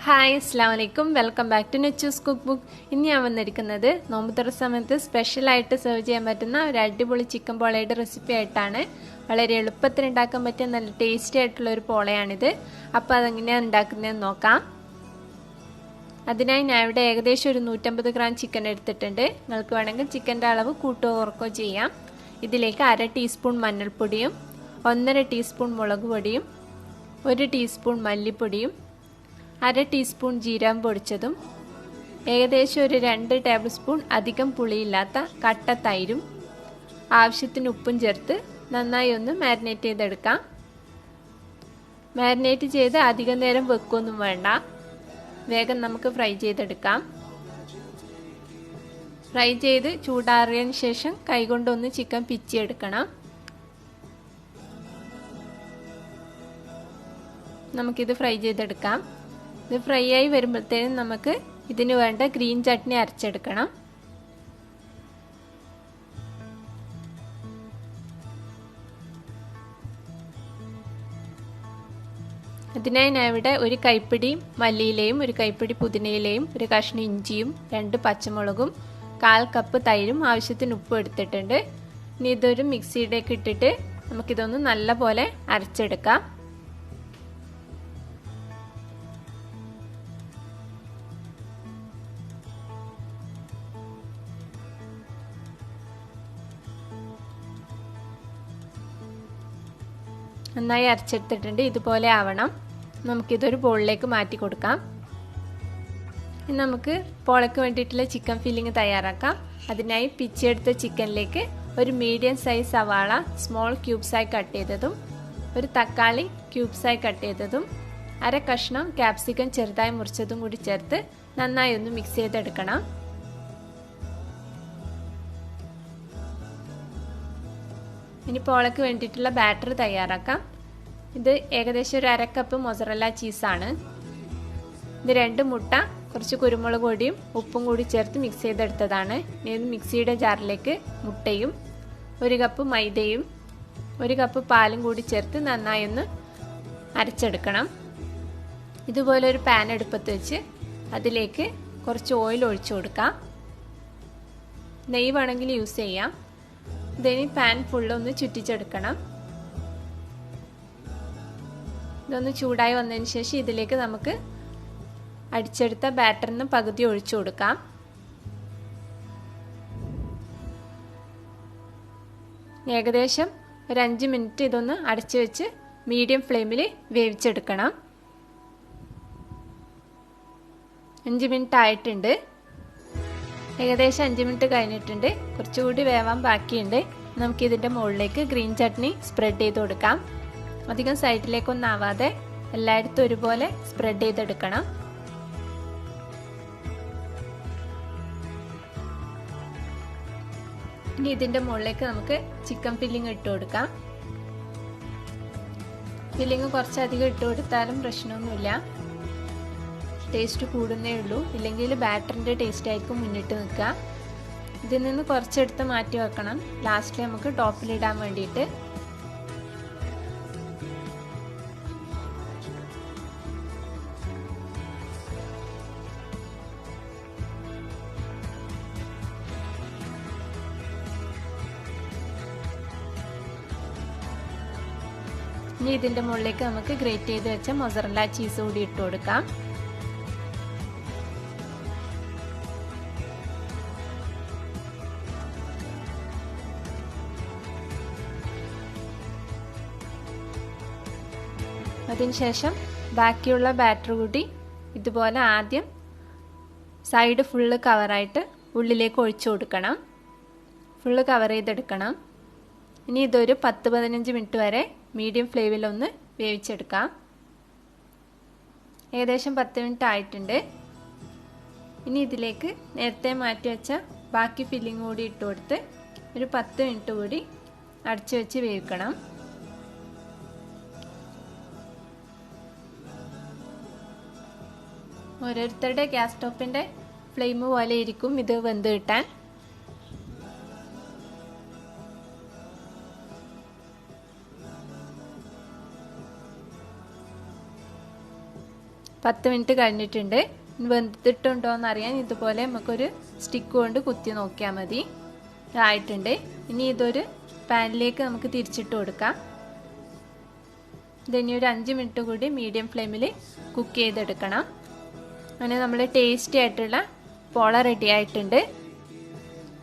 Hi അസ്സലാമു അലൈക്കും welcome back to Nechu's cook book. ഇന്ന് ഞാൻ വന്നിരിക്കുന്നത് നോമ്പുതുറ സമയത്ത് സ്പെഷ്യലായിട്ട് സെർവ് ചെയ്യാൻ പറ്റുന്ന ഒരു അടിപൊളി ചിക്കൻ പോളയുടെ റെസിപ്പി ആയിട്ടാണ്. വളരെ എളുപ്പത്തിൽ ഉണ്ടാക്കാൻ പറ്റിയ നല്ല ടേസ്റ്റി ആയിട്ടുള്ള ഒരു പോളയാണിത്. അപ്പോൾ അതെങ്ങനെയാണ് ഉണ്ടാക്കുന്നതെന്ന് നോക്കാം. അതിനായി ഞാൻ ഇവിടെ ഏകദേശം ഒരു 150 ഗ്രാം ചിക്കൻ എടുത്തിട്ടുണ്ട്. നിങ്ങൾക്ക് വേണമെങ്കിൽ ചിക്കൻ്റെ അളവ് കൂട്ടുകയോ കുറക്കുകയോ ചെയ്യാം. ഇതിലേക്ക് 1/2 ടീസ്പൂൺ മഞ്ഞൾപ്പൊടിയും 1/2 ടീസ്പൂൺ മുളക് പൊടിയും 1 ടീസ്പൂൺ മല്ലിപ്പൊടിയും 1/2 ടീസ്പൂൺ ജീരകം പൊടിച്ചതും ഏകദേശം ഒരു 2 ടേബിൾ സ്പൂൺ അധികം പുളിയില്ലാത്ത കട്ട തൈരും ആവശ്യത്തിന് ഉപ്പും ചേർത്ത് നന്നായി ഒന്ന് മാരിനേറ്റ് ചെയ്തെടുക്കാം. മാരിനേറ്റ് ചെയ്ത് അധികം നേരം വെക്കൊന്നും വേണ്ട, വേഗം നമുക്ക് ഫ്രൈ ചെയ്തെടുക്കാം. ഫ്രൈ ചെയ്ത് ചൂടാറിയതിന് ശേഷം കൈകൊണ്ടൊന്ന് ചിക്കൻ പിച്ചിയെടുക്കണം. നമുക്കിത് ഫ്രൈ ചെയ്തെടുക്കാം. ഇത് ഫ്രൈ ആയി വരുമ്പോഴത്തേനും നമുക്ക് ഇതിന് വേണ്ട ഗ്രീൻ ചട്നി അരച്ചെടുക്കണം. അതിനായി ഞാൻ ഇവിടെ ഒരു കൈപ്പിടി മല്ലിയിലയും ഒരു കൈപ്പിടി പുതിനയിലയും ഒരു കഷ്ണം ഇഞ്ചിയും 2 പച്ചമുളകും 1/4 കപ്പ് തൈരും ആവശ്യത്തിന് ഉപ്പും എടുത്തിട്ടുണ്ട്. ഇനി ഇതൊരു മിക്സിയിലേക്ക് ഇട്ടിട്ട് നമുക്കിതൊന്ന് നല്ല പോലെ അരച്ചെടുക്കാം. നന്നായി അരച്ചെടുത്തിട്ടുണ്ട്. ഇതുപോലെ ആവണം. നമുക്കിതൊരു ബൗളിലേക്ക് മാറ്റി കൊടുക്കാം. ഇനി നമുക്ക് പോളയ്ക്ക് വേണ്ടിയിട്ടുള്ള ചിക്കൻ ഫില്ലിങ് തയ്യാറാക്കാം. അതിനായി പിച്ചെടുത്ത ചിക്കനിലേക്ക് ഒരു മീഡിയം സൈസ് സവാള സ്മോൾ ക്യൂബ്സായി കട്ട് ചെയ്തതും ഒരു തക്കാളി ക്യൂബ്സായി കട്ട് ചെയ്തതും 1/2 കഷ്ണം ക്യാപ്സിക്കം ചെറുതായി മുറിച്ചതും കൂടി ചേർത്ത് നന്നായി ഒന്ന് മിക്സ് ചെയ്തെടുക്കണം. ഇനി പോളയ്ക്ക് വേണ്ടിയിട്ടുള്ള ബാറ്റർ തയ്യാറാക്കാം. ഇത് ഏകദേശം ഒരു 1/2 കപ്പ് മൊസറല്ല ചീസാണ്. ഇത് 2 മുട്ട കുറച്ച് കുരുമുളക് പൊടിയും ഉപ്പും കൂടി ചേർത്ത് മിക്സ് ചെയ്തെടുത്തതാണ്. ഇനി മിക്സിയുടെ ജാറിലേക്ക് മുട്ടയും 1 കപ്പ് മൈദയും 1 കപ്പ് പാലും കൂടി ചേർത്ത് നന്നായി ഒന്ന് അരച്ചെടുക്കണം. ഇതുപോലെ ഒരു പാൻ അടുപ്പത്ത് വെച്ച് അതിലേക്ക് കുറച്ച് ഓയിൽ ഒഴിച്ചു കൊടുക്കാം. നെയ്യ് വേണമെങ്കിൽ യൂസ് ചെയ്യാം. ഇതിന് പാൻ ഫുള്ളൊന്ന് ചുറ്റിച്ചെടുക്കണം. ഇതൊന്ന് ചൂടായി വന്നതിന് ശേഷം ഇതിലേക്ക് നമുക്ക് അടിച്ചെടുത്ത ബാറ്ററിന് പകുതി ഒഴിച്ചു കൊടുക്കാം. ഏകദേശം ഒരു 5 മിനിറ്റ് ഇതൊന്ന് അടച്ചു വെച്ച് മീഡിയം ഫ്ലെയിമിൽ വേവിച്ചെടുക്കണം. 5 മിനിറ്റ് ആയിട്ടുണ്ട്. ഏകദേശം 5 മിനിറ്റ് കഴിഞ്ഞിട്ടുണ്ട്. കുറച്ചുകൂടി വേവാൻ ബാക്കിയുണ്ട്. നമുക്കിതിൻ്റെ മുകളിലേക്ക് ഗ്രീൻ ചട്നി സ്പ്രെഡ് ചെയ്ത് കൊടുക്കാം. അധികം സൈഡിലേക്കൊന്നും ആവാതെ എല്ലായിടത്തും ഒരുപോലെ സ്പ്രെഡ് ചെയ്തെടുക്കണം. ഇനി ഇതിൻ്റെ മുകളിലേക്ക് നമുക്ക് ചിക്കൻ ഫില്ലിങ് ഇട്ട് കൊടുക്കാം. ഫില്ലിങ് കുറച്ചധികം ഇട്ട് കൊടുത്താലും പ്രശ്നമൊന്നുമില്ല, ടേസ്റ്റ് കൂടുന്നേ ഉള്ളൂ. ഇല്ലെങ്കിൽ ബാറ്ററിൻ്റെ ടേസ്റ്റ് ആയിരിക്കും മുന്നിട്ട് നിൽക്കുക. ഇതിൽ നിന്ന് കുറച്ചെടുത്ത് മാറ്റി വെക്കണം, ലാസ്റ്റ് നമുക്ക് ടോപ്പിലിടാൻ വേണ്ടിയിട്ട്. ഇനി ഇതിൻ്റെ മുകളിലേക്ക് നമുക്ക് ഗ്രേറ്റ് ചെയ്ത് വെച്ച മൊസറല്ല ചീസ് കൂടി ഇട്ട് കൊടുക്കാം. അതിനുശേഷം ബാക്കിയുള്ള ബാറ്റർ കൂടി ഇതുപോലെ ആദ്യം സൈഡ് ഫുള്ള് കവറായിട്ട് ഉള്ളിലേക്ക് ഒഴിച്ചു കൊടുക്കണം. ഫുള്ള് കവർ ചെയ്തെടുക്കണം. ഇനി ഇതൊരു 10-15 മിനിറ്റ് വരെ മീഡിയം ഫ്ലെയിമിലൊന്ന് വേവിച്ചെടുക്കാം. ഏകദേശം 10 മിനിറ്റ് ആയിട്ടുണ്ട്. ഇനി ഇതിലേക്ക് നേരത്തെ മാറ്റി വെച്ച ബാക്കി ഫില്ലിങ് കൂടി ഇട്ട് കൊടുത്ത് ഒരു 10 മിനിറ്റ് കൂടി അടച്ചു വെച്ച് വേവിക്കണം. ഓരോരുത്തരുടെ ഗ്യാസ് സ്റ്റോപ്പിൻ്റെ ഫ്ലെയിം പോലെ ഇരിക്കും ഇത് വെന്ത് കിട്ടാൻ. 10 മിനിറ്റ് കഴിഞ്ഞിട്ടുണ്ട്. വെന്തിട്ടുണ്ടോ എന്നറിയാൻ ഇതുപോലെ നമുക്കൊരു സ്റ്റിക്ക് കൊണ്ട് കുത്തി നോക്കിയാൽ മതി. ആയിട്ടുണ്ട്. ഇനി ഇതൊരു പാനിലേക്ക് നമുക്ക് തിരിച്ചിട്ട് കൊടുക്കാം. ഇതിനി ഒരു 5 മിനിറ്റ് കൂടി മീഡിയം ഫ്ലെയിമിൽ കുക്ക് ചെയ്തെടുക്കണം. അങ്ങനെ നമ്മൾ ടേസ്റ്റി ആയിട്ടുള്ള പോള റെഡി ആയിട്ടുണ്ട്.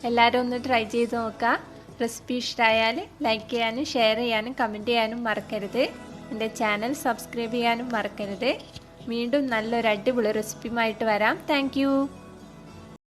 എല്ലാവരും ഒന്ന് ട്രൈ ചെയ്ത് നോക്കുക. റെസിപ്പി ഇഷ്ടമായാൽ ലൈക്ക് ചെയ്യാനും ഷെയർ ചെയ്യാനും കമൻറ്റ് ചെയ്യാനും മറക്കരുത്. എൻ്റെ ചാനൽ സബ്സ്ക്രൈബ് ചെയ്യാനും മറക്കരുത്. വീണ്ടും നല്ലൊരു അടിപൊളി റെസിപ്പിയുമായിട്ട് വരാം. താങ്ക്